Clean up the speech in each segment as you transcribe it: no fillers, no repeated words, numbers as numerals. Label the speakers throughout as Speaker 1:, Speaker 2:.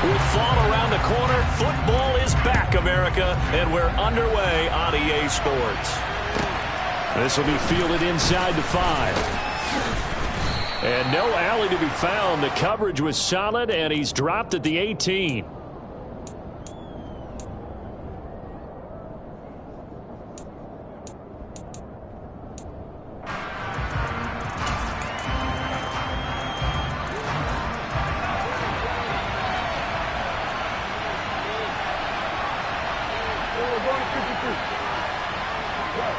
Speaker 1: will fall around the corner. Football is back, America, and we're underway on EA Sports.
Speaker 2: This will be fielded inside the 5. And no alley to be found. The coverage was solid, and he's dropped at the 18.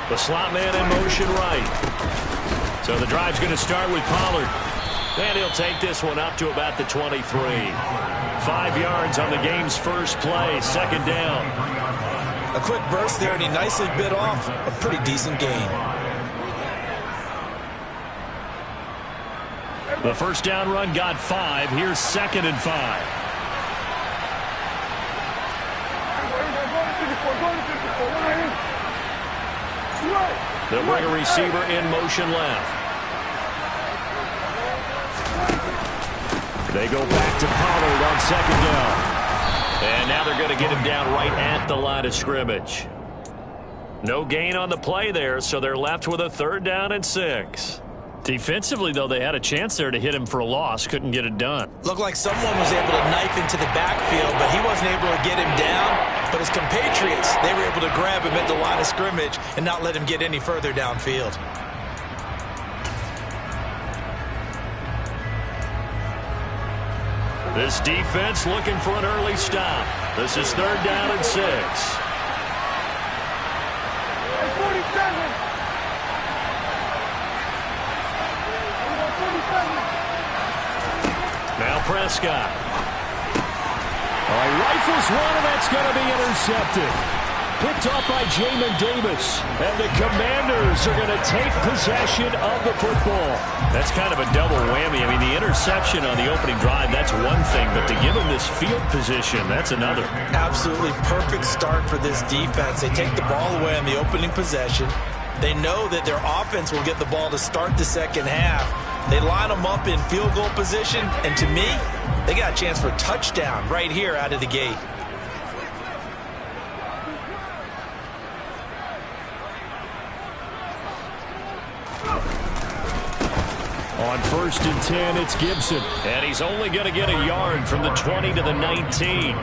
Speaker 1: The slot man in motion right. So the drive's going to start with Pollard. And he'll take this one up to about the 23. 5 yards on the game's first play. Second down.
Speaker 3: A quick burst there, and he nicely bit off a pretty decent gain.
Speaker 2: The first down run got 5. Here's 2nd and 5.
Speaker 1: They'll bring a receiver in motion left.
Speaker 2: They go back to Pollard on 2nd down.
Speaker 1: And now they're going to get him down right at the line of scrimmage. No gain on the play there, so they're left with a 3rd down and 6.
Speaker 2: Defensively, though, they had a chance there to hit him for a loss. Couldn't get it done.
Speaker 3: Looked like someone was able to knife into the backfield, but he wasn't able to get him down. But his compatriots, they were able to grab him at the line of scrimmage and not let him get any further downfield.
Speaker 1: This defense looking for an early stop. This is 3rd down and 6. Now Prescott.
Speaker 2: Rifles one, and that's going to be intercepted. Picked off by Jamin Davis. And the Commanders are going to take possession of the football.
Speaker 1: That's kind of a double whammy. I mean, the interception on the opening drive, that's one thing. But to give him this field position, that's another.
Speaker 3: Absolutely perfect start for this defense. They take the ball away on the opening possession. They know that their offense will get the ball to start the second half. They line them up in field goal position, and to me, they got a chance for a touchdown right here out of the gate.
Speaker 2: On 1st and 10, it's Gibson.
Speaker 1: And he's only going to get a yard from the 20 to the 19.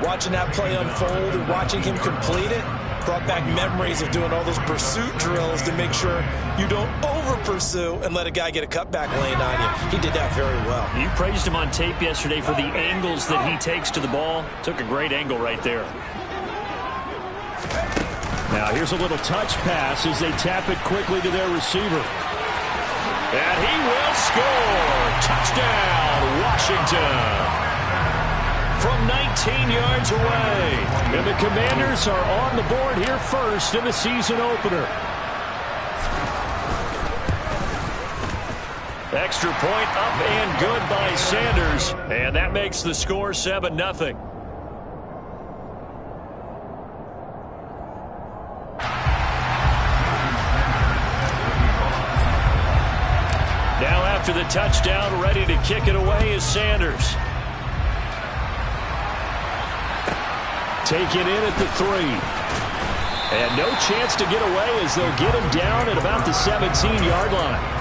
Speaker 3: Watching that play unfold and watching him complete it brought back memories of doing all those pursuit drills to make sure you don't over-pursue and let a guy get a cutback lane on you. He did that very well.
Speaker 2: You praised him on tape yesterday for the angles that he takes to the ball. Took a great angle right there. Now here's a little touch pass as they tap it quickly to their receiver.
Speaker 1: And he will score. Touchdown, Washington. From 19 yards away.
Speaker 2: And the Commanders are on the board here first in the season opener.
Speaker 1: Extra point up and good by Sanders. And that makes the score 7-0. Now after the touchdown, ready to kick it away is Sanders.
Speaker 2: Taken in at the 3. And no chance to get away as they'll get him down at about the 17-yard line.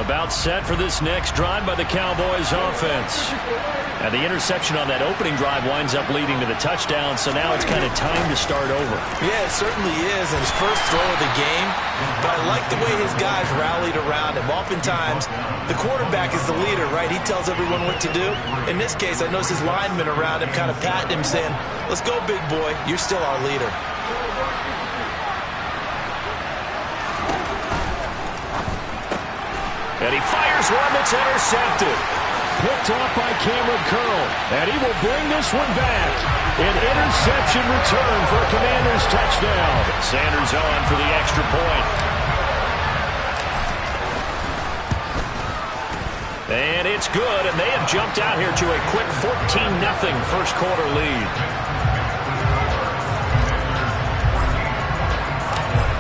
Speaker 1: About set for this next drive by the Cowboys offense. And the interception on that opening drive winds up leading to the touchdown, so now it's kind of time to start over.
Speaker 3: Yeah, it certainly is, and his first throw of the game. But I like the way his guys rallied around him. Oftentimes, the quarterback is the leader, right? He tells everyone what to do. In this case, I noticed his linemen around him kind of patting him, saying, "Let's go, big boy. You're still our leader."
Speaker 1: And he fires one that's intercepted.
Speaker 2: Picked off by Cameron Curl. And he will bring this one back. An interception return for a Commanders touchdown.
Speaker 1: Sanders on for the extra point. And it's good, and they have jumped out here to a quick 14-0 first quarter lead.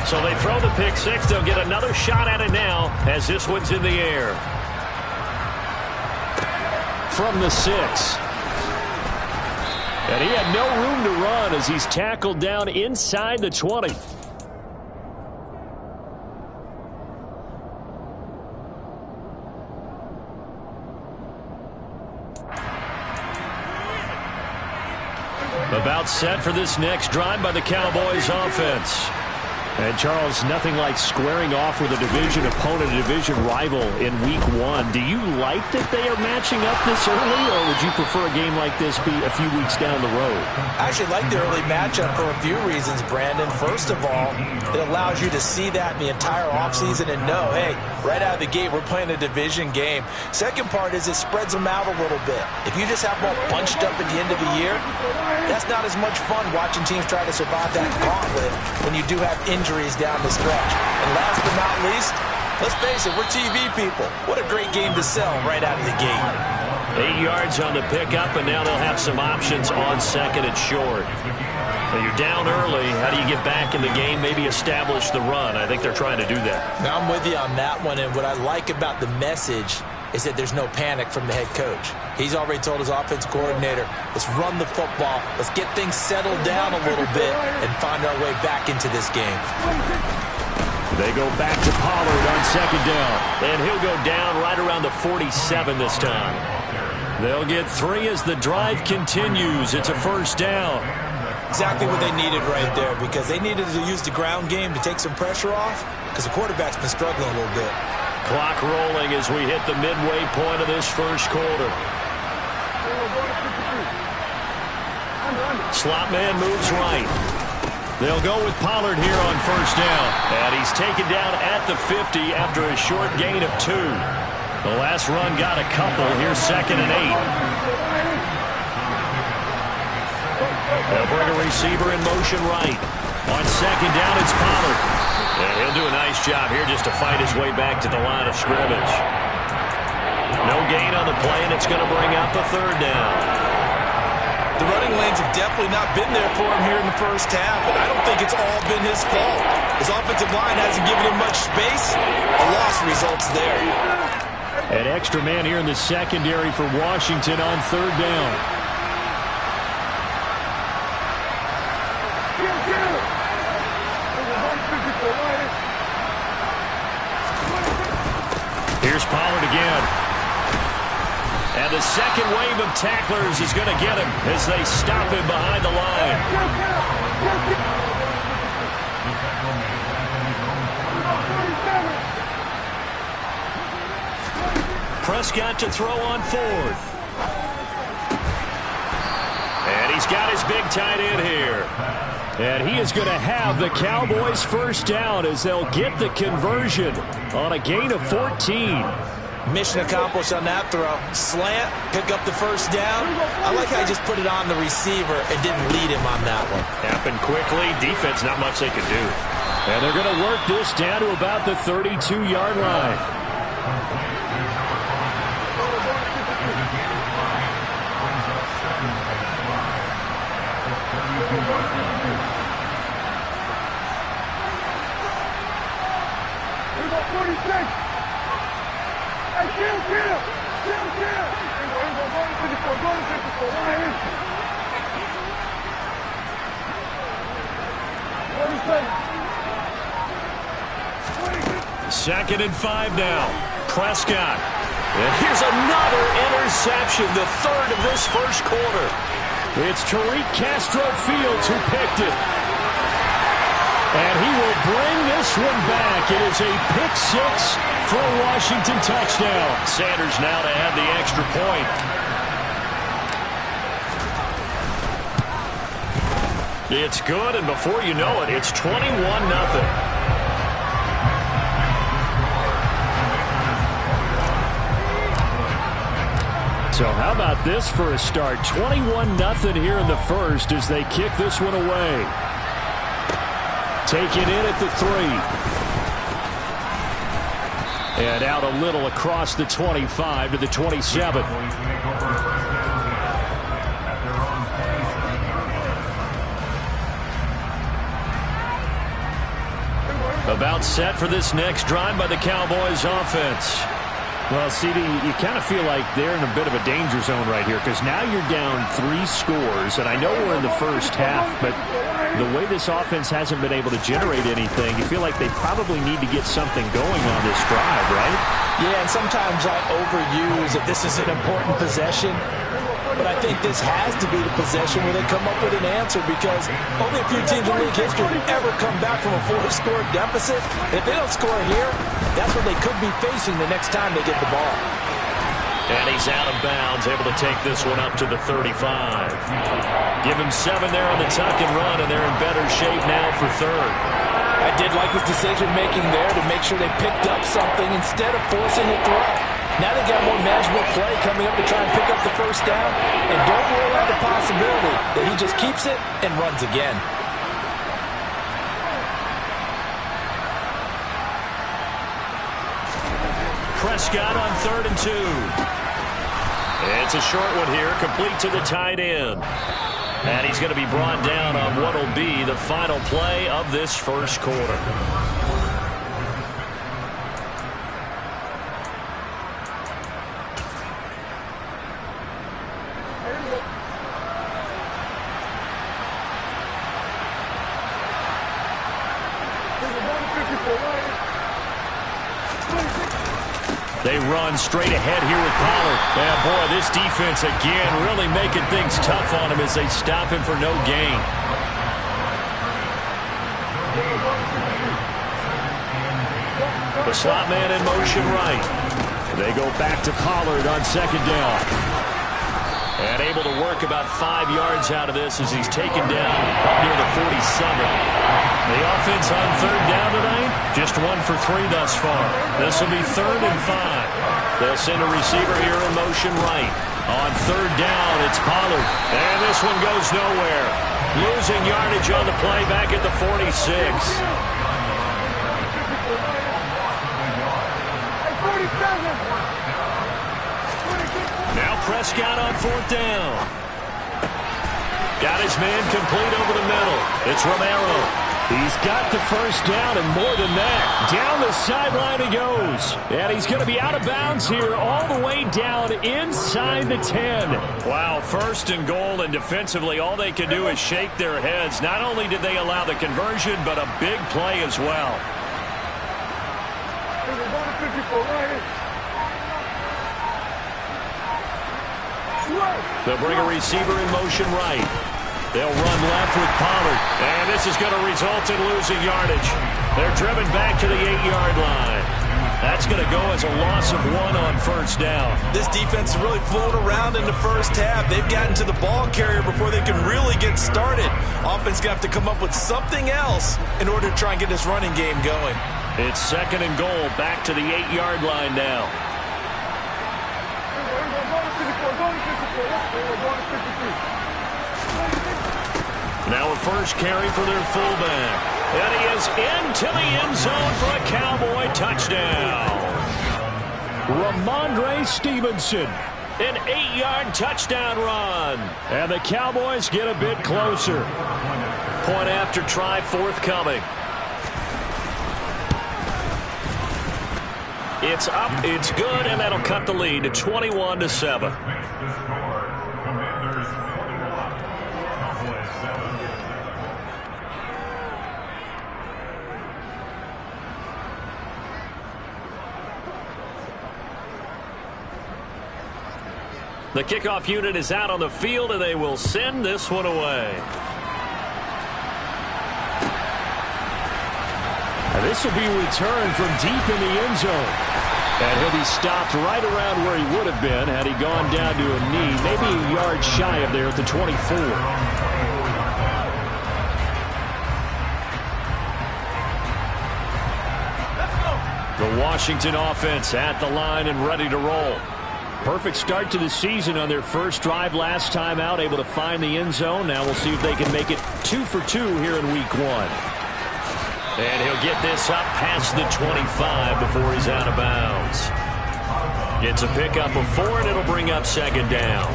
Speaker 1: So they throw the pick six. They'll get another shot at it now as this one's in the air.
Speaker 2: From the 6. And he had no room to run as he's tackled down inside the 20.
Speaker 1: About set for this next drive by the Cowboys offense.
Speaker 2: And, Charles, nothing like squaring off with a division opponent, a division rival in Week 1. Do you like that they are matching up this early, or would you prefer a game like this be a few weeks down the road?
Speaker 3: I actually like the early matchup for a few reasons, Brandon. First of all, it allows you to see that in the entire offseason and know, hey, right out of the gate, we're playing a division game. Second part is it spreads them out a little bit. If you just have them all bunched up at the end of the year, that's not as much fun watching teams try to survive that gauntlet when you do have injuries down the stretch. And last but not least, let's face it, we're TV people. What a great game to sell right out of the gate.
Speaker 1: 8 yards on the pickup, and now they'll have some options on second and short. Now you're down early. How do you get back in the game? Maybe establish the run. I think they're trying to do that.
Speaker 3: Now I'm with you on that one, and what I like about the message is that there's no panic from the head coach. He's already told his offensive coordinator, let's run the football, let's get things settled down a little bit and find our way back into this game.
Speaker 2: They go back to Pollard on second down.
Speaker 1: And he'll go down right around the 47 this time.
Speaker 2: They'll get 3 as the drive continues. It's a first down.
Speaker 3: Exactly what they needed right there, because they needed to use the ground game to take some pressure off, because the quarterback's been struggling a little bit.
Speaker 1: Clock rolling as we hit the midway point of this first quarter. Slot man moves right. They'll go with Pollard here on first down. And he's taken down at the 50 after a short gain of 2. The last run got a couple. Here's second and 8. They'll bring a receiver in motion right. On second down, it's Pollard. And he'll do a nice job here just to fight his way back to the line of scrimmage. No gain on the play, and it's going to bring up a third down.
Speaker 3: The running lanes have definitely not been there for him here in the first half, and I don't think it's all been his fault. His offensive line hasn't given him much space. A loss results there.
Speaker 2: An extra man here in the secondary for Washington on third down.
Speaker 1: Here's Pollard again. And the second wave of tacklers is going to get him as they stop him behind the line. Prescott to throw on fourth. And he's got his big tight end here.
Speaker 2: And he is going to have the Cowboys first down as they'll get the conversion on a gain of 14.
Speaker 3: Mission accomplished on that throw. Slant, pick up the first down. I like how he just put it on the receiver and didn't lead him on that one.
Speaker 1: Happened quickly. Defense, not much they could do.
Speaker 2: And they're going to work this down to about the 32-yard line.
Speaker 1: Second and 5 now. Prescott. And here's another interception, the third of this first quarter.
Speaker 2: It's Tariq Castro Fields who picked it. And he will bring this one back. It is a pick six for a Washington touchdown.
Speaker 1: Sanders now to add the extra point. It's good, and before you know it, it's 21-0.
Speaker 2: So how about this for a start? 21-0 here in the first as they kick this one away. Take it in at the 3. And out a little across the 25 to the 27.
Speaker 1: About set for this next drive by the Cowboys offense.
Speaker 2: Well, CD, you kind of feel like they're in a bit of a danger zone right here because now you're down 3 scores, and I know we're in the first half, but the way this offense hasn't been able to generate anything, you feel like they probably need to get something going on this drive, right?
Speaker 3: Yeah, and sometimes I overuse that this is an important possession. But I think this has to be the possession where they come up with an answer because only a few teams in league history ever come back from a 4-score deficit. If they don't score here, that's what they could be facing the next time they get the ball.
Speaker 1: And he's out of bounds, able to take this one up to the 35. Give him 7 there on the tuck and run, and they're in better shape now for third.
Speaker 3: I did like his decision-making there to make sure they picked up something instead of forcing a throw. Now they got more manageable play coming up to try and pick up the first down. And don't rule out the possibility that he just keeps it and runs again.
Speaker 1: Prescott on 3rd and 2. It's a short one here, complete to the tight end. And he's going to be brought down on what will be the final play of this first quarter. They run straight ahead here with Pollard. Yeah, boy, this defense again really making things tough on him as they stop him for no gain. The slot man in motion right. They go back to Pollard on 2nd down. And able to work about 5 yards out of this as he's taken down up near the 47. The offense on 3rd down tonight, just 1 for 3 thus far. This will be 3rd and 5. They'll send a receiver here in motion right. On 3rd down, it's Pollard. And this one goes nowhere. Losing yardage on the play back at the 46. Now Prescott on 4th down. Got his man complete over the middle. It's Romero. He's got the first down and more than that. Down the sideline he goes. And he's going to be out of bounds here all the way down inside the 10. Wow, 1st and goal, and defensively all they can do is shake their heads. Not only did they allow the conversion, but a big play as well. They'll bring a receiver in motion right. They'll run left with Pollard. And this is going to result in losing yardage. They're driven back to the 8-yard line. That's going to go as a loss of 1 on 1st down.
Speaker 3: This defense is really flown around in the first half. They've gotten to the ball carrier before they can really get started. Offense going to have to come up with something else in order to try and get this running game going.
Speaker 1: It's 2nd and goal, back to the 8-yard line now. Now a first carry for their fullback. And he is into the end zone for a Cowboy touchdown.
Speaker 2: Ramondre Stevenson.
Speaker 1: An 8-yard touchdown run.
Speaker 2: And the Cowboys get a bit closer.
Speaker 1: Point after try forthcoming. It's up, it's good, and that'll cut the lead to 21-7. The kickoff unit is out on the field, and they will send this one away.
Speaker 2: And this will be returned from deep in the end zone. And he'll be stopped right around where he would have been had he gone down to a knee, maybe a yard shy of there at the 24.
Speaker 1: The Washington offense at the line and ready to roll.
Speaker 2: Perfect start to the season on their first drive last time out, able to find the end zone. Now we'll see if they can make it 2 for 2 here in week 1.
Speaker 1: And he'll get this up past the 25 before he's out of bounds. Gets a pickup of 4, and it'll bring up 2nd down.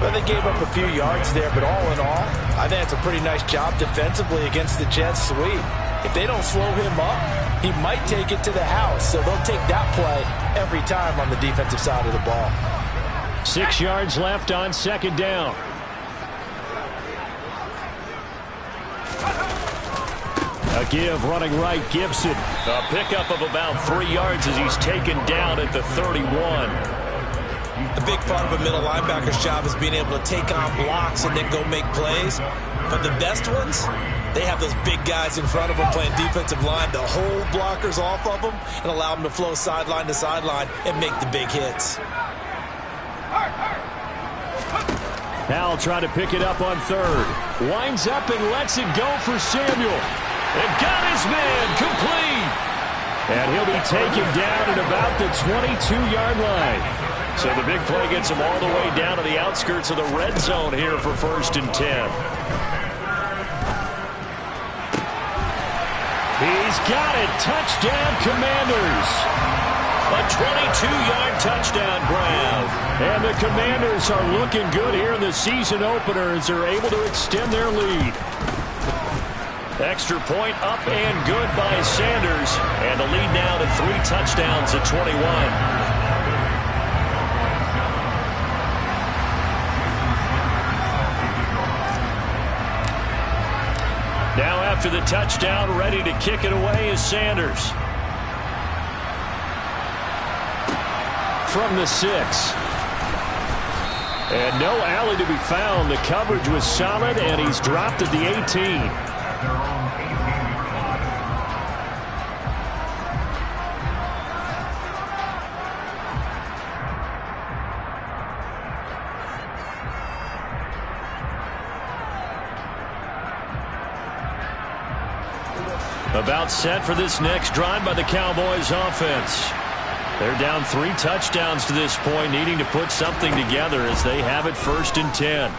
Speaker 3: Well, they gave up a few yards there, but all in all, I think it's a pretty nice job defensively against the Jets sweep. If they don't slow him up, he might take it to the house. So they'll take that play every time on the defensive side of the ball.
Speaker 2: 6 yards left on second down. A give running right, Gibson.
Speaker 1: A pickup of about 3 yards as he's taken down at the 31.
Speaker 3: A big part of a middle linebacker's job is being able to take on blocks and then go make plays. But the best ones, they have those big guys in front of them playing defensive line to hold blockers off of them and allow them to flow sideline to sideline and make the big hits.
Speaker 2: Powell trying to pick it up on third. Winds up and lets it go for Samuel.
Speaker 1: And got his man complete.
Speaker 2: And he'll be taken down at about the 22-yard line.
Speaker 1: So the big play gets him all the way down to the outskirts of the red zone here for 1st and 10.
Speaker 2: He's got it. Touchdown, Commanders.
Speaker 1: A 22-yard touchdown grab.
Speaker 2: And the Commanders are looking good here in the season opener as they're able to extend their lead.
Speaker 1: Extra point up and good by Sanders. And the lead now to 3 touchdowns at 21. Now after the touchdown, ready to kick it away is Sanders.
Speaker 2: From the 6. And no alley to be found. The coverage was solid, and he's dropped at the 18.
Speaker 1: About set for this next drive by the Cowboys offense. They're down 3 touchdowns to this point, needing to put something together as they have it 1st and 10.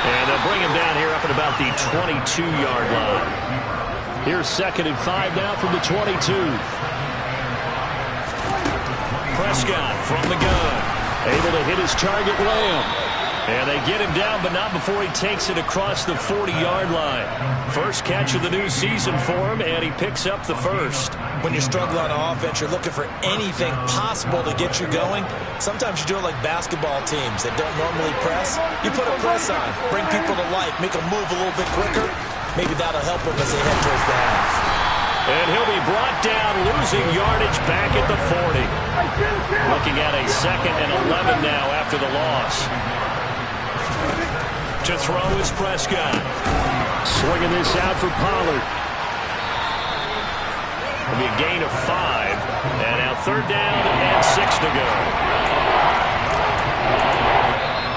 Speaker 1: And they'll bring him down here up at about the 22-yard line.
Speaker 2: Here's 2nd and 5 now from the 22.
Speaker 1: Prescott from the gun.
Speaker 2: Able to hit his target, Lamb.
Speaker 1: And they get him down, but not before he takes it across the 40-yard line. First catch of the new season for him, and he picks up the first.
Speaker 3: When you're struggling on offense, you're looking for anything possible to get you going. Sometimes you do it like basketball teams that don't normally press. You put a press on, bring people to life, make them move a little bit quicker. Maybe that'll help them as they head towards the half.
Speaker 1: And he'll be brought down, losing yardage back at the 40. Looking at a 2nd and 11 now after the loss. To throw is Prescott.
Speaker 2: Swinging this out for Pollard.
Speaker 1: It'll be a gain of 5. And now 3rd down and 6 to go.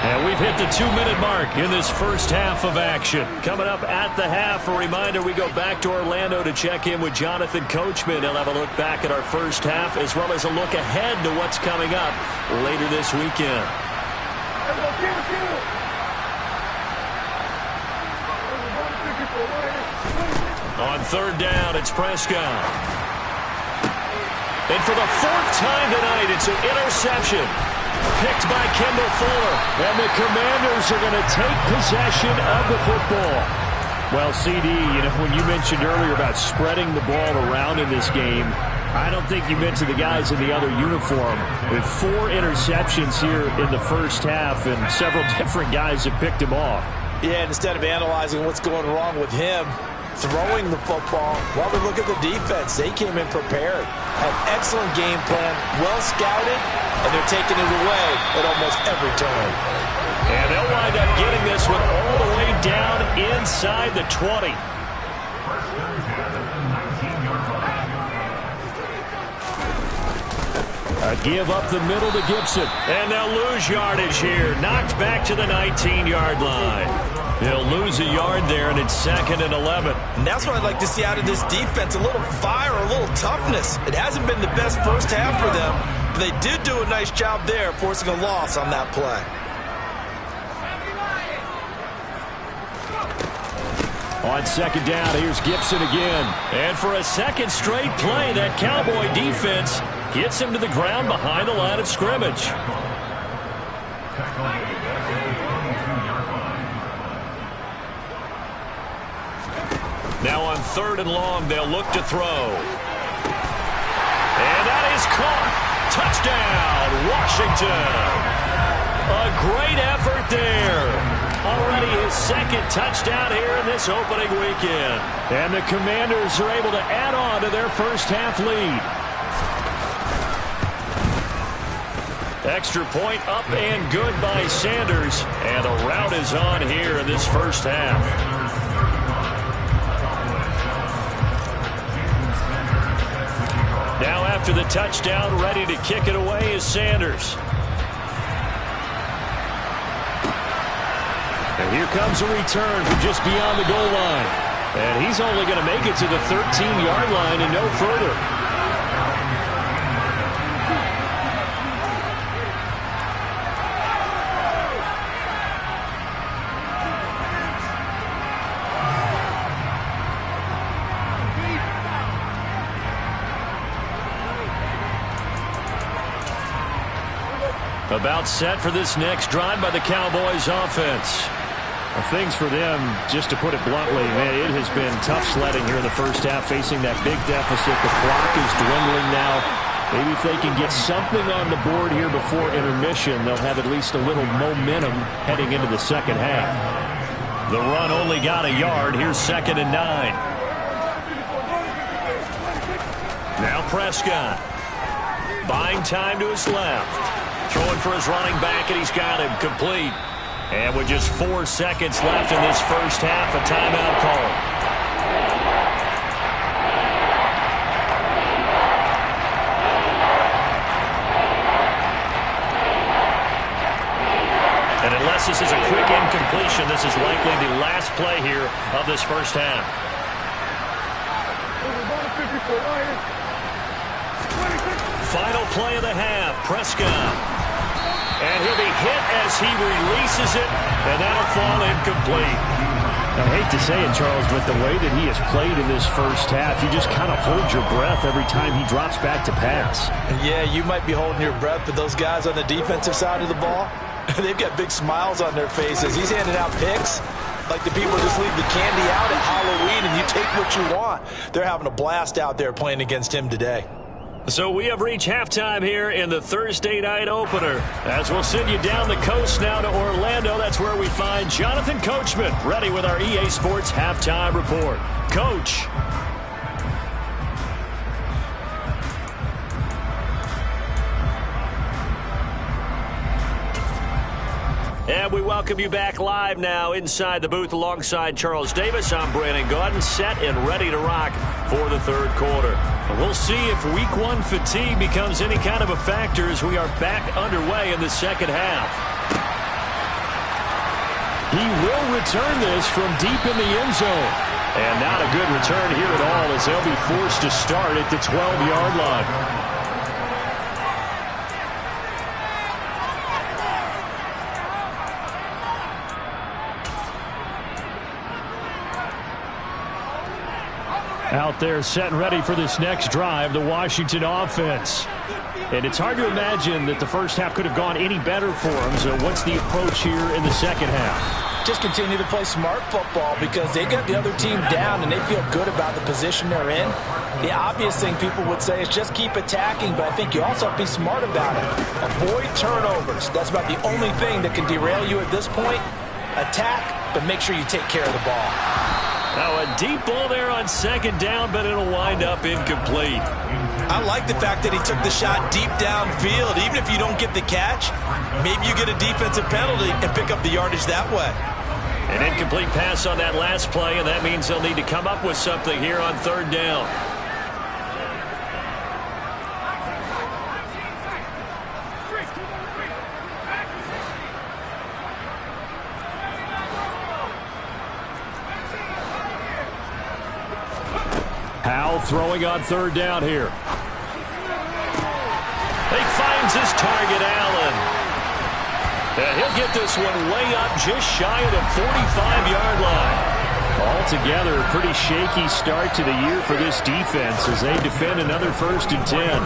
Speaker 1: And we've hit the 2-minute mark in this first half of action. Coming up at the half, a reminder, we go back to Orlando to check in with Jonathan Coachman. He'll have a look back at our first half as well as a look ahead to what's coming up later this weekend. On 3rd down, it's Prescott. And for the 4th time tonight, it's an interception. Picked by Kendall Fuller.
Speaker 2: And the Commanders are going to take possession of the football. Well, CD, when you mentioned earlier about spreading the ball around in this game, I don't think you mentioned the guys in the other uniform. With 4 interceptions here in the first half, and several different guys have picked him off.
Speaker 3: Yeah, and instead of analyzing what's going wrong with him, throwing the football, while we look at the defense, they came in prepared. Had excellent game plan, well scouted, and they're taking it away at almost every turn.
Speaker 1: And they'll wind up getting this one all the way down inside the 20.
Speaker 2: A give up the middle to Gibson.
Speaker 1: And they'll lose yardage here. Knocked back to the 19-yard line. They'll lose a yard there, and it's 2nd and 11.
Speaker 3: And that's what I'd like to see out of this defense, a little fire, a little toughness. It hasn't been the best first half for them, but they did do a nice job there, forcing a loss on that play.
Speaker 2: On 2nd down, here's Gibson again.
Speaker 1: And for a 2nd straight play, that Cowboy defense gets him to the ground behind the line of scrimmage. Now on 3rd and long, they'll look to throw. And that is caught. Touchdown, Washington. A great effort there. Already his 2nd touchdown here in this opening weekend.
Speaker 2: And the Commanders are able to add on to their first half lead.
Speaker 1: Extra point up and good by Sanders. And the rout is on here in this first half. Now after the touchdown, ready to kick it away is Sanders.
Speaker 2: And here comes a return from just beyond the goal line. And he's only going to make it to the 13-yard line and no further.
Speaker 1: About set for this next drive by the Cowboys offense.
Speaker 2: Well, things for them, just to put it bluntly, man, it has been tough sledding here in the first half, facing that big deficit. The clock is dwindling now. Maybe if they can get something on the board here before intermission, they'll have at least a little momentum heading into the second half.
Speaker 1: The run only got a yard. Here's 2nd and 9. Now Prescott. Buying time to his left. Throwing for his running back, and he's got him complete. And with just 4 seconds left in this first half, a timeout call. And unless this is a quick incompletion, this is likely the last play here of this first half. Final play of the half, Prescott. And he'll be hit as he releases it, and that'll fall incomplete.
Speaker 2: I hate to say it, Charles, but the way that he has played in this first half, you just kind of hold your breath every time he drops back to pass.
Speaker 3: Yeah, you might be holding your breath, but those guys on the defensive side of the ball, they've got big smiles on their faces. He's handing out picks like the people just leave the candy out at Halloween and you take what you want. They're having a blast out there playing against him today.
Speaker 1: So we have reached halftime here in the Thursday night opener. As we'll send you down the coast now to Orlando, that's where we find Jonathan Coachman, ready with our EA Sports Halftime Report. Coach. And we welcome you back live now inside the booth alongside Charles Davis. I'm Brandon Gaudin, set and ready to rock for the third quarter. And we'll see if week one fatigue becomes any kind of a factor as we are back underway in the second half.
Speaker 2: He will return this from deep in the end zone.
Speaker 1: And not a good return here at all as they'll be forced to start at the 12-yard line.
Speaker 2: Out there set and ready for this next drive, the Washington offense. And it's hard to imagine that the first half could have gone any better for them. So what's the approach here in the second half?
Speaker 3: Just continue to play smart football because they got the other team down and they feel good about the position they're in. The obvious thing people would say is just keep attacking, but I think you also have to be smart about it. Avoid turnovers. That's about the only thing that can derail you at this point. Attack, but make sure you take care of the ball.
Speaker 1: Now a deep ball there on second down, but it'll wind up incomplete.
Speaker 3: I like the fact that he took the shot deep downfield. Even if you don't get the catch, maybe you get a defensive penalty and pick up the yardage that way.
Speaker 1: An incomplete pass on that last play, and that means they'll need to come up with something here on third down.
Speaker 2: Howell throwing on third down here.
Speaker 1: He finds his target, Allen. And he'll get this one way up just shy of the 45-yard line.
Speaker 2: Altogether, a pretty shaky start to the year for this defense as they defend another 1st and 10.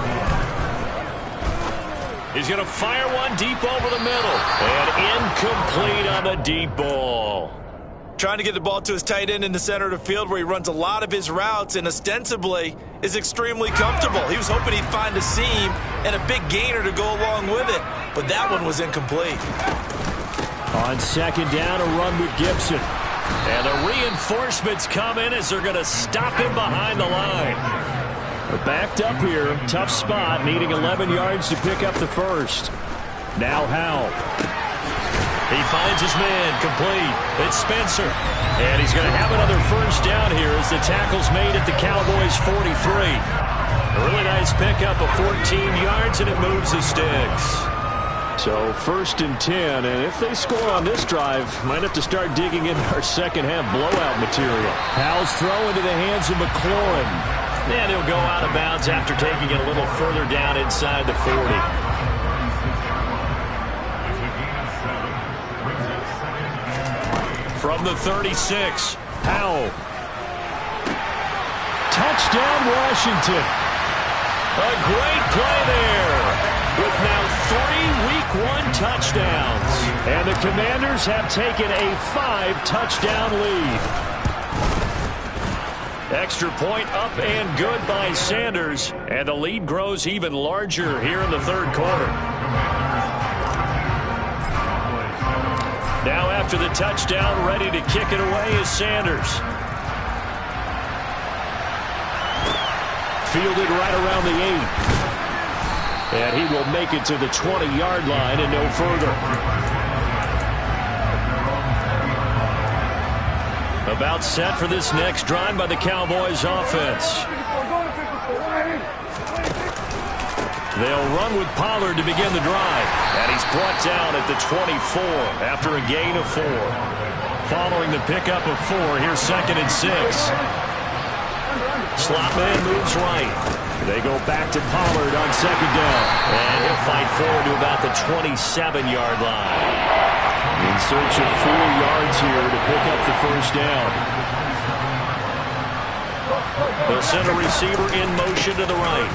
Speaker 1: He's going to fire one deep over the middle. And incomplete on the deep ball.
Speaker 3: Trying to get the ball to his tight end in the center of the field where he runs a lot of his routes and ostensibly is extremely comfortable. He was hoping he'd find a seam and a big gainer to go along with it, but that one was incomplete.
Speaker 2: On second down, a run with Gibson.
Speaker 1: And the reinforcements come in as they're going to stop him behind the line.
Speaker 2: We're backed up here. Tough spot, needing 11 yards to pick up the first. Now Howell.
Speaker 1: He finds his man, complete. It's Spencer. And he's going to have another first down here as the tackle's made at the Cowboys' 43. A really nice pickup of 14 yards, and it moves the sticks.
Speaker 2: So first and 10, and if they score on this drive, might have to start digging into our second half blowout material. Howell's throw into the hands of McLaurin.
Speaker 1: And he'll go out of bounds after taking it a little further down inside the 40. From the 36,
Speaker 2: Howell. Touchdown, Washington.
Speaker 1: A great play there with now 3 Week 1 touchdowns.
Speaker 2: And the Commanders have taken a 5-touchdown lead.
Speaker 1: Extra point up and good by Sanders. And the lead grows even larger here in the third quarter. Now after the touchdown, ready to kick it away is Sanders.
Speaker 2: Fielded right around the 8. And he will make it to the 20-yard line and no further.
Speaker 1: About set for this next drive by the Cowboys offense. They'll run with Pollard to begin the drive. And he's brought down at the 24 after a gain of 4. Following the pickup of 4, here's second and 6. Slot man moves right.
Speaker 2: They go back to Pollard on second down.
Speaker 1: And he'll fight forward to about the 27-yard line.
Speaker 2: In search of 4 yards here to pick up the first down.
Speaker 1: The center receiver in motion to the right.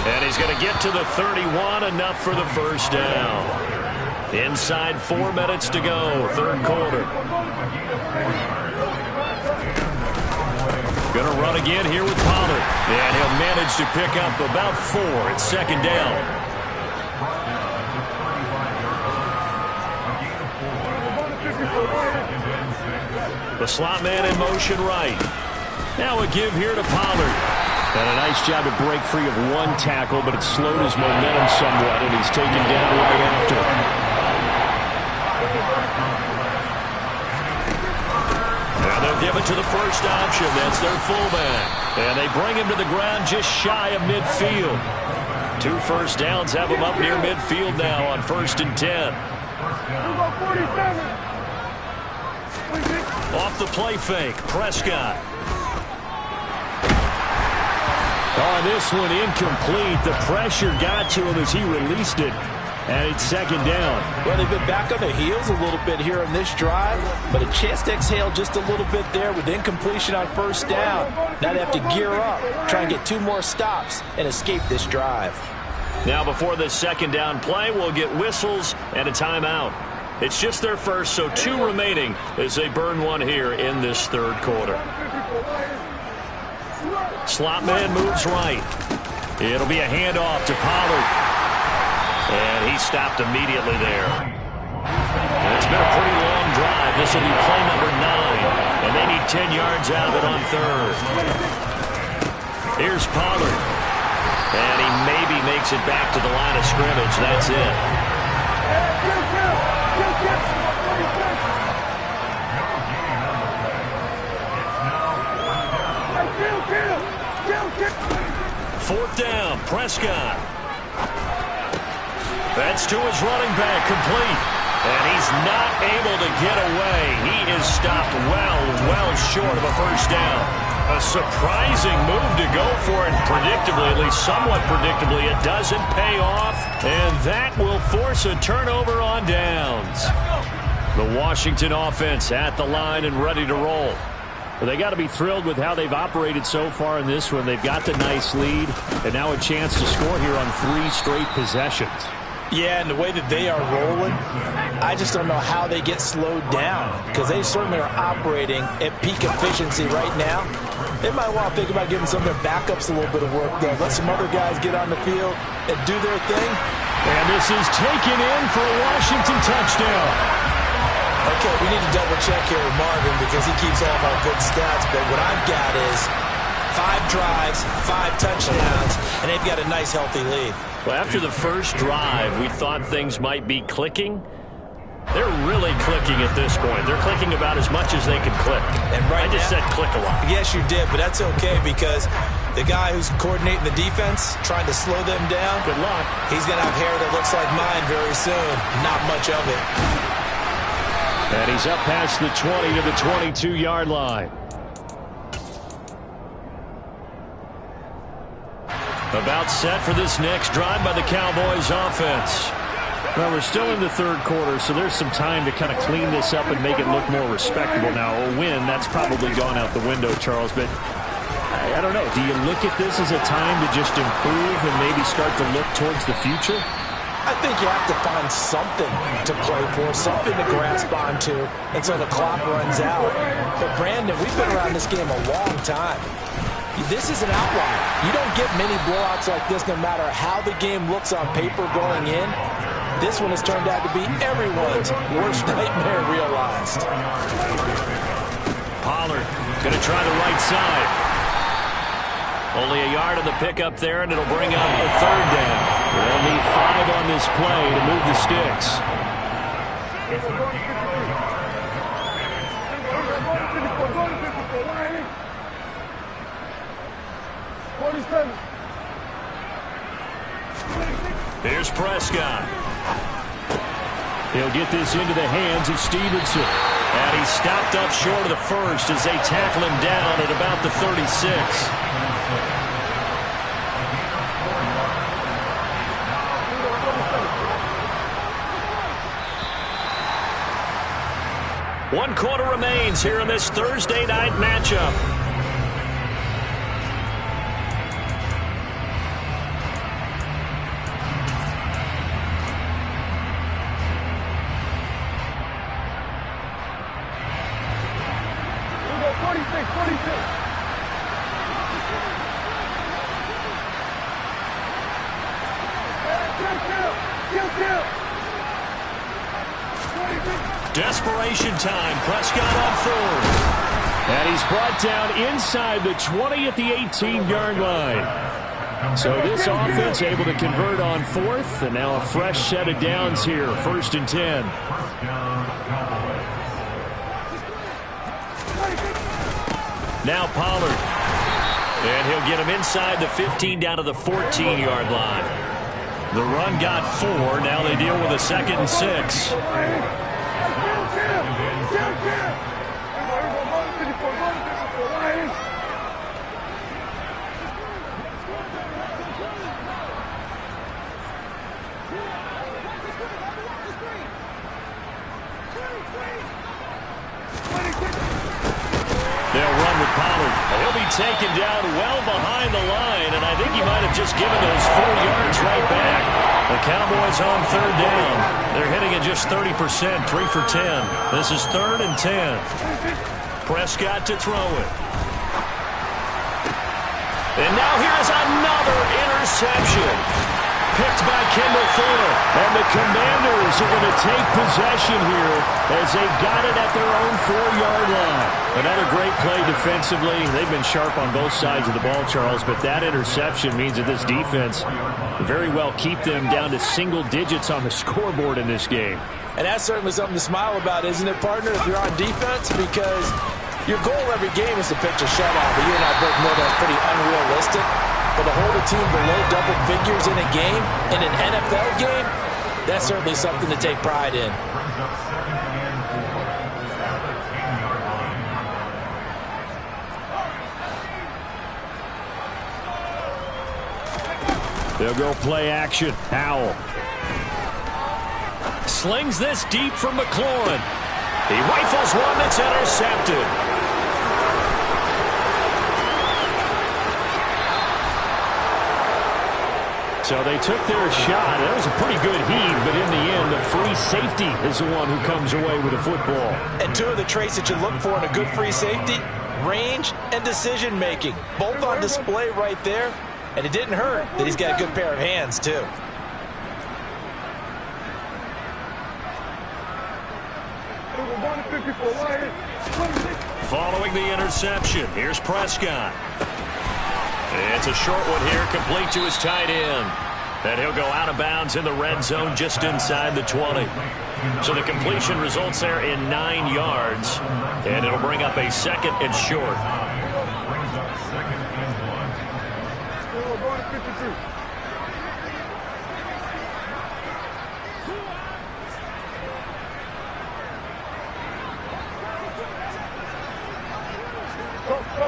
Speaker 1: And he's going to get to the 31, enough for the first down. Inside 4 minutes to go, third quarter. Going to run again here with Pollard. And he'll manage to pick up about 4 at second down. The slot man in motion right. Now a give here to Pollard.
Speaker 2: And a nice job to break free of 1 tackle, but it slowed his momentum somewhat, and he's taken down right after.
Speaker 1: Now they'll give it to the first option. That's their fullback. And they bring him to the ground just shy of midfield. 2 first downs have him up near midfield now on first and 10. Off the play fake, Prescott.
Speaker 2: On this one, incomplete. The pressure got to him as he released it. And it's second down.
Speaker 3: Well, they've been back on their heels a little bit here on this drive, but a chance to exhale just a little bit there with incompletion on first down. Now they have to gear up, try and get 2 more stops, and escape this drive.
Speaker 1: Now before this second down play, we'll get whistles and a timeout. It's just their first, so 2 remaining as they burn 1 here in this third quarter. Slot man moves right. It'll be a handoff to Pollard. And he stopped immediately there. And it's been a pretty long drive. This will be play number 9. And they need 10 yards out of it on third. Here's Pollard. And he maybe makes it back to the line of scrimmage. That's it. Fourth down, Prescott. That's to his running back, complete. And he's not able to get away. He is stopped well short of a first down. A surprising move to go for it, predictably, at least somewhat predictably, it doesn't pay off. And that will force a turnover on downs. The Washington offense at the line and ready to roll. Well, they got to be thrilled with how they've operated so far in this one. They've got the nice lead, and now a chance to score here on 3 straight possessions.
Speaker 3: Yeah, and the way that they are rolling, I just don't know how they get slowed down, because they certainly are operating at peak efficiency right now. They might want to think about giving some of their backups a little bit of work, though. Let some other guys get on the field and do their thing.
Speaker 2: And this is taken in for a Washington touchdown.
Speaker 3: Okay, we need to double-check here with Marvin because he keeps all of our good stats, but what I've got is 5 drives, 5 touchdowns, and they've got a nice, healthy lead.
Speaker 1: Well, after the first drive, we thought things might be clicking. They're really clicking at this point. They're clicking about as much as they can click.
Speaker 3: And right
Speaker 1: I just said click a lot.
Speaker 3: Yes, you did, but that's okay because the guy who's coordinating the defense, trying to slow them down,
Speaker 1: Good luck.
Speaker 3: he's going to have hair that looks like mine very soon. Not much of it.
Speaker 2: And he's up past the 20 to the 22-yard line.
Speaker 1: About set for this next drive by the Cowboys offense.
Speaker 2: Well, we're still in the third quarter, so there's some time to kind of clean this up and make it look more respectable. Now, a win, that's probably gone out the window, Charles, but I don't know. Do you look at this as a time to just improve and maybe start to look towards the future?
Speaker 3: I think you have to find something to play for, something to grasp onto until the clock runs out. But, Brandon, we've been around this game a long time. This is an outlier. You don't get many blowouts like this no matter how the game looks on paper going in. This one has turned out to be everyone's worst nightmare realized.
Speaker 1: Pollard going to try the right side. Only a yard on the pickup there, and it'll bring up a third down. They'll need 5 on this play to move the sticks. Here's Prescott.
Speaker 2: He'll get this into the hands of Stevenson.
Speaker 1: And he's stopped up short of the first as they tackle him down at about the 36. One quarter remains here in this Thursday night matchup. Desperation time. Prescott on 4th.
Speaker 2: And he's brought down inside the 20 at the 18-yard line. So this offense able to convert on 4th, and now a fresh set of downs here, 1st and 10.
Speaker 1: Now Pollard. And he'll get him inside the 15 down to the 14-yard line. The run got 4. Now they deal with a 2nd and 6. They'll run with Pollard. He'll be taken down well behind the line, and I think he might have just given those 4 yards right back. The Cowboys on 3rd down. They're hitting at just 30%, 3 for 10. This is 3rd and 10. Prescott to throw it. And now here's another interception. Picked by Kendall Fuller. And the Commanders are going to take possession here as they've got it at their own 4-yard line. Another great play defensively. They've been sharp on both sides of the ball, Charles, but that interception means that this defense very well keep them down to single digits on the scoreboard in this game.
Speaker 3: And that's certainly something to smile about, isn't it, partner, if you're on defense? Because your goal every game is to pitch a shutout, but you and I both know that's pretty unrealistic. But to hold a team below double figures in a game, in an NFL game, that's certainly something to take pride in.
Speaker 2: They'll go play action. Howell.
Speaker 1: Slings this deep from McLaurin. He rifles one that's intercepted.
Speaker 2: So they took their shot. That was a pretty good heave, but in the end, the free safety is the one who comes away with the football.
Speaker 3: And two of the traits that you look for in a good free safety, range and decision-making. Both on display right there, and it didn't hurt that he's got a good pair of hands, too.
Speaker 1: Following the interception, here's Prescott. It's a short one here, complete to his tight end. And he'll go out of bounds in the red zone just inside the 20. So the completion results there in 9 yards. And it'll bring up a 2nd and short.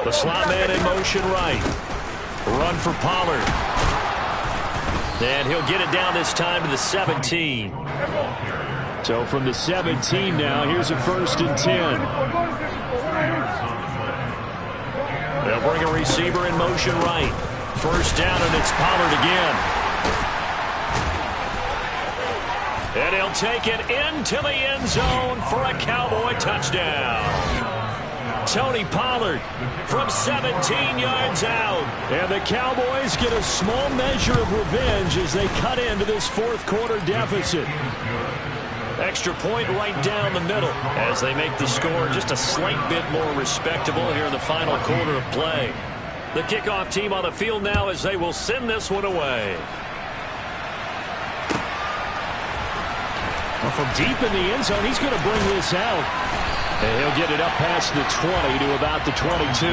Speaker 1: The slot man in motion right. Run for Pollard. And he'll get it down this time to the 17.
Speaker 2: So from the 17 now, here's a 1st and 10.
Speaker 1: They'll bring a receiver in motion right. 1st down, and it's Pollard again. And he'll take it into the end zone for a Cowboy touchdown. Tony Pollard from 17 yards out.
Speaker 2: And the Cowboys get a small measure of revenge as they cut into this 4th quarter deficit.
Speaker 1: Extra point right down the middle as they make the score just a slight bit more respectable here in the final quarter of play. The kickoff team on the field now as they will send this one away.
Speaker 2: Well, from deep in the end zone, he's going to bring this out. And he'll get it up past the 20 to about the 22.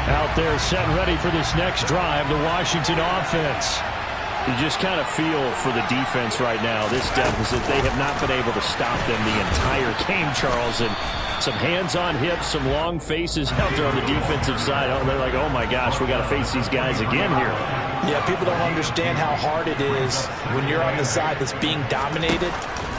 Speaker 2: Out there set and ready for this next drive, the Washington offense. You just kind of feel for the defense right now. This deficit, they have not been able to stop them the entire game, Charles. And some hands on hips, some long faces out there on the defensive side. Oh, they're like, oh my gosh, we got to face these guys again here.
Speaker 3: Yeah, people don't understand how hard it is when you're on the side that's being dominated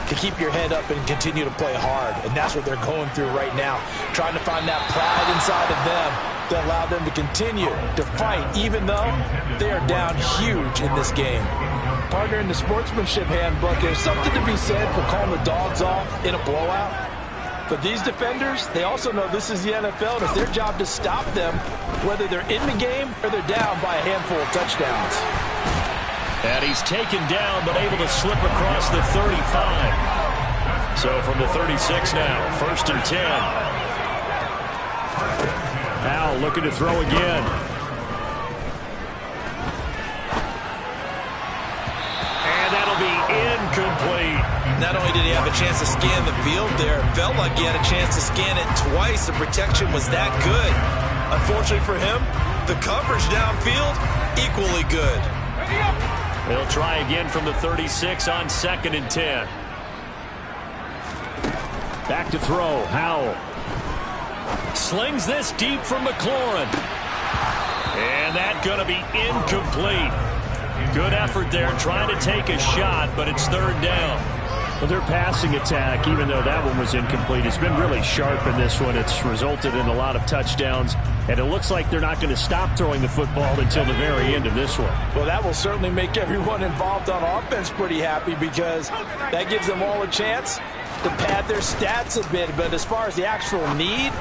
Speaker 3: to keep your head up and continue to play hard. And that's what they're going through right now, trying to find that pride inside of them to allow them to continue to fight, even though they are down huge in this game. Partner, in the sportsmanship handbook, there's something to be said for calling the dogs off in a blowout. But these defenders, they also know this is the NFL, and it's their job to stop them, whether they're in the game or they're down by a handful of touchdowns.
Speaker 1: And he's taken down, but able to slip across the 35. So from the 36 now, 1st and 10.
Speaker 2: Now looking to throw again.
Speaker 1: And that'll be incomplete.
Speaker 3: Not only did he have a chance to scan the field there, it felt like he had a chance to scan it twice. The protection was that good. Unfortunately for him, the coverage downfield, equally good.
Speaker 1: They'll try again from the 36 on 2nd and 10.
Speaker 2: Back to throw, Howell.
Speaker 1: Slings this deep from McLaurin. And that's going to be incomplete. Good effort there, trying to take a shot, but it's 3rd down.
Speaker 2: Well, their passing attack, even though that one was incomplete, has been really sharp in this one. It's resulted in a lot of touchdowns, and it looks like they're not going to stop throwing the football until the very end of this one.
Speaker 3: Well, that will certainly make everyone involved on offense pretty happy, because that gives them all a chance to pad their stats a bit. But as far as the actual need,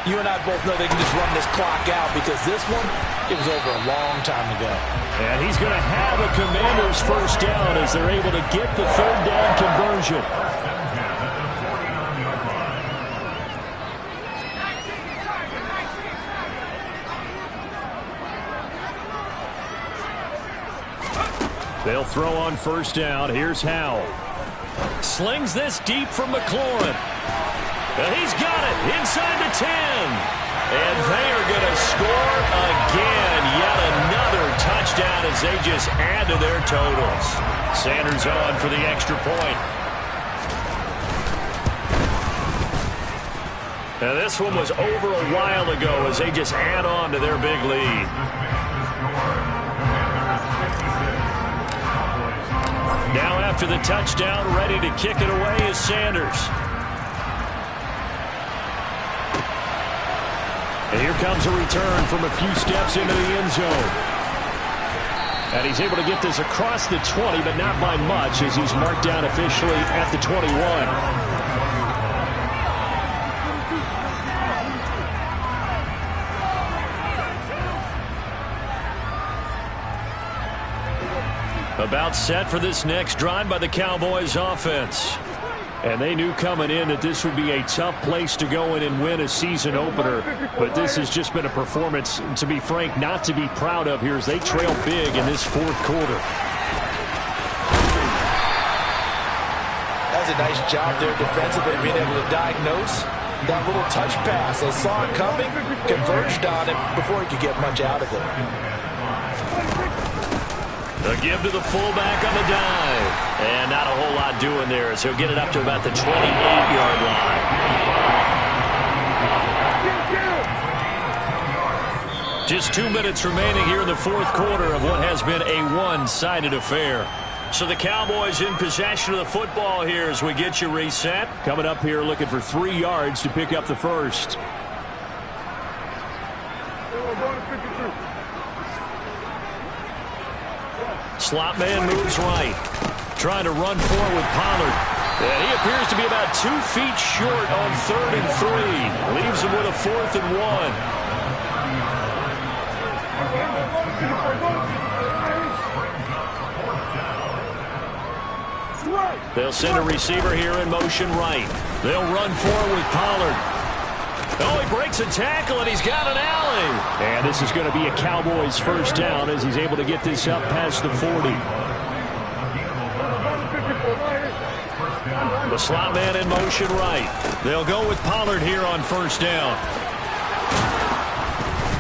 Speaker 3: you and I both know they can just run this clock out, because this one, it was over a long time ago.
Speaker 2: And he's going to have a Commanders 1st down as they're able to get the 3rd down conversion. They'll throw on 1st down. Here's Howell.
Speaker 1: Slings this deep from McLaurin. And he's got it inside the 10. And they are going to score again. Yet another touchdown as they just add to their totals. Sanders on for the extra point. Now this one was over a while ago as they just add on to their big lead. Now after the touchdown, ready to kick it away is Sanders.
Speaker 2: And here comes a return from a few steps into the end zone. And he's able to get this across the 20, but not by much, as he's marked down officially at the 21. About set for this next drive by the Cowboys offense. And they knew coming in that this would be a tough place to go in and win a season opener. But this has just been a performance, to be frank, not to be proud of here as they trail big in this fourth quarter.
Speaker 3: That's a nice job there defensively, being able to diagnose that little touch pass. They saw it coming, converged on it before he could get much out of it.
Speaker 1: A give to the fullback on the dive. And not a whole lot doing there, as he'll get it up to about the 28-yard line. Just 2 minutes remaining here in the fourth quarter of what has been a one-sided affair. So the Cowboys in possession of the football here as we get you reset.
Speaker 2: Coming up here looking for 3 yards to pick up the first.
Speaker 1: Slot man moves right. Trying to run forward with Pollard. And he appears to be about 2 feet short on 3rd and 3. Leaves him with a 4th and 1. They'll send a receiver here in motion right. They'll run forward with Pollard. Oh, he breaks a tackle, and he's got an alley.
Speaker 2: And this is going to be a Cowboys first down as he's able to get this up past the 40.
Speaker 1: The slot man in motion right. They'll go with Pollard here on first down.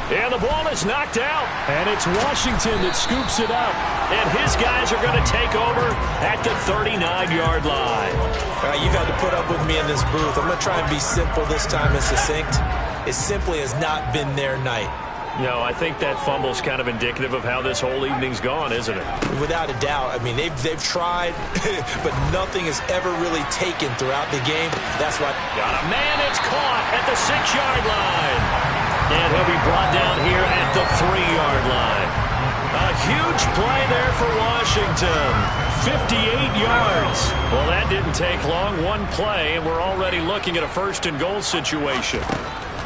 Speaker 1: And the ball is knocked out.
Speaker 2: And it's Washington that scoops it up.
Speaker 1: And his guys are going to take over at the 39-yard line.
Speaker 3: All right, you've had to put up with me in this booth. I'm going to try and be simple this time and succinct. It simply has not been their night.
Speaker 1: No, I think that fumble's kind of indicative of how this whole evening's gone, isn't it?
Speaker 3: Without a doubt. I mean, they've tried, but nothing has ever really taken throughout the game. That's why.
Speaker 1: Got a man, it's caught at the 6-yard line. And he'll be brought down here at the 3-yard line. A huge play there for Washington. 58 yards. Well, that didn't take long. One play, and we're already looking at a 1st and goal situation.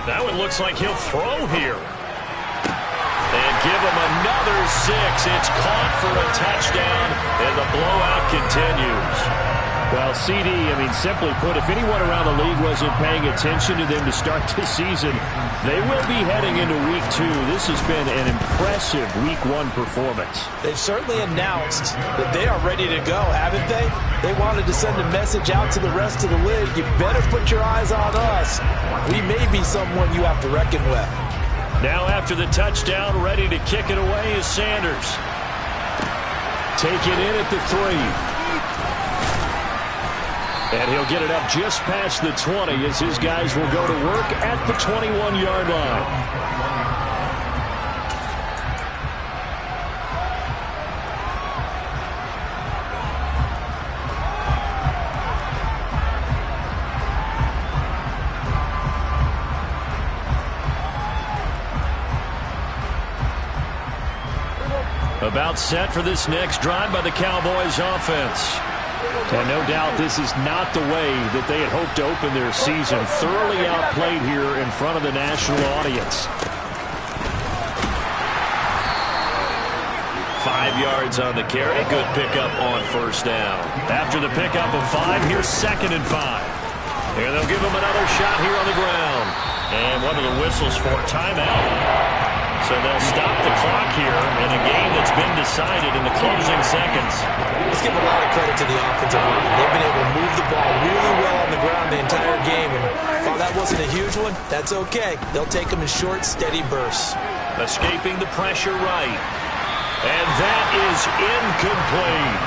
Speaker 1: That one looks like he'll throw here. And give him another 6. It's caught for a touchdown, and the blowout continues.
Speaker 2: Well, CD, I mean, simply put, if anyone around the league wasn't paying attention to them to start this season, they will be heading into Week 2. This has been an impressive Week 1 performance.
Speaker 3: They've certainly announced that they are ready to go, haven't they? They wanted to send a message out to the rest of the league. You better put your eyes on us. We may be someone you have to reckon with.
Speaker 1: Now after the touchdown, ready to kick it away is Sanders.
Speaker 2: Taken in at the 3. And he'll get it up just past the 20 as his guys will go to work at the 21-yard line.
Speaker 1: About set for this next drive by the Cowboys offense.
Speaker 2: And no doubt this is not the way that they had hoped to open their season. Thoroughly outplayed here in front of the national audience.
Speaker 1: 5 yards on the carry. Good pickup on first down. After the pickup of 5, here's 2nd and 5. And they'll give him another shot here on the ground. And one of the whistles for timeout. So they'll stop the clock here in a game that's been decided in the closing seconds.
Speaker 3: Let's give a lot of credit to the offensive line. They've been able to move the ball really well on the ground the entire game. And while that wasn't a huge one, that's okay. They'll take them in short, steady bursts.
Speaker 1: Escaping the pressure right. And that is incomplete.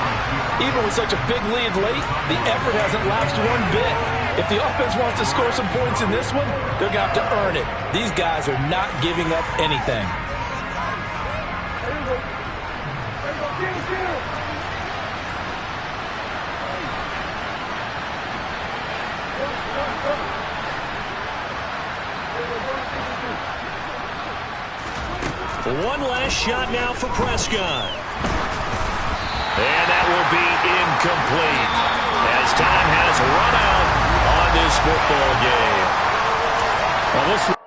Speaker 3: Even with such a big lead late, the effort hasn't lapsed one bit. If the offense wants to score some points in this one, they're going to have to earn it. These guys are not giving up anything.
Speaker 1: One last shot now for Prescott. And that will be incomplete as time has run out on this football game.
Speaker 2: Well, this